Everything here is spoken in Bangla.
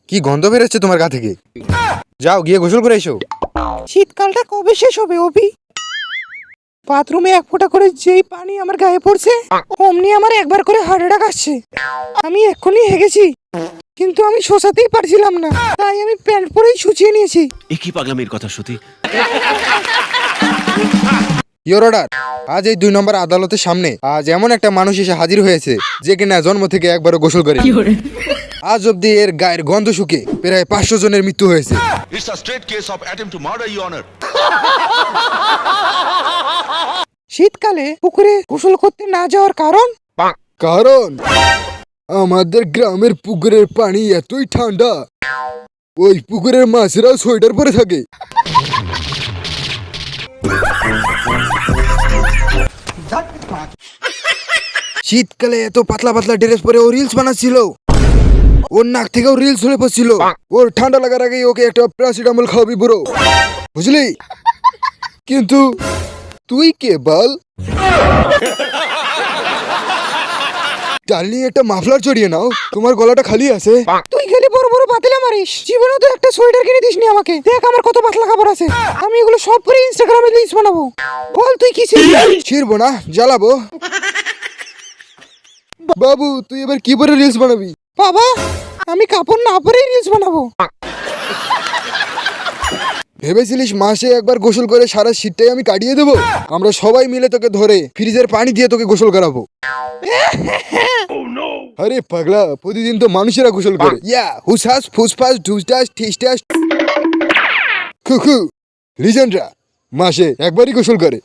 কি গন্ধ বেরোচ্ছে তোমার গা থেকে। যাও গিয়ে গোসল করে এসো। শীতকালটা কবে শেষ হবে অভি? বাথরুমে এক ফোঁটা করে যেই পানি আমার গায়ে পড়ছে অমনি আমার একবার করে হার্ট অ্যাটাক আসছে। আমি এক্ষুনি হেগেছি, কিন্তু আমি শোষাতেই পারছিলাম না, তাই আমি প্যান্ট পরেই শুচিয়ে নিয়েছি। একই পাগলামির কথা শ্রুতি। Your order. আজ এই 2 নম্বর আদালতের সামনে আজ এমন একটা মানুষ এসে হাজির হয়েছে যে কিনা জন্ম থেকে একবারও গোসল করে। আজ অব্দি এর গায়ের গন্ধ শুকে প্রায় 500 জনের মৃত্যু হয়েছে। It's a straight case of attempt to murder, Your Honor. শীতকালে পুকুরে গোসল করতে না যাওয়ার কারণ? কারণ আমাদের গ্রামের পুকুরের পানি এতই ঠান্ডা, ওই পুকুরের মাছেরাও সোয়েটার পরে থাকে। শীতকালে এত পাতলা পাতলা ড্রেস পরে ও রিলস বানাচ্ছিল, ওর নাক থেকেও রিলস হলে পড়ছিল। ওর ঠান্ডা লাগার আগেই ওকে একটা প্যারাসিটামল খাওয়াবি বুড়ো, বুঝলি? কিন্তু তুই কে বল? ডার্লিং, একটা মাফলার চড়িয়ে নাও, তোমার গলাটা খালি আছে। তুই খালি বড় বড় পাতলা মারিস, জীবনে তো একটা সোয়েটার কিনে দিসনি আমাকে। দেখ আমার কত পাতলা কাপড় আছে, আমি এগুলো সব করে ইনস্টাগ্রামে রিলস বানাবো। বল তুই কি ছিড়বো না, জ্বালাবো। বাবু, তুই এবার কি পরে রিলস বানাবি? বাবা, আমি কাপড় না পরেই রিলস বানাবো। ভেবেছিলিস মাসে একবার গোসল করে সারা শীতটাই আমি কাটিয়ে দেবো? আমরা সবাই মিলে তোকে ধরে ফ্রিজের পানি দিয়ে তোকে গোসল করাবো। আরে পাগলা, প্রতিদিন তো মানুষেরা গোসল করে। ইয়া হুসহাস ফুসফাস ঢুসঢাস ঠিসঢাস খুখু লিজেন্ডরা মাসে একবারই গোসল করে।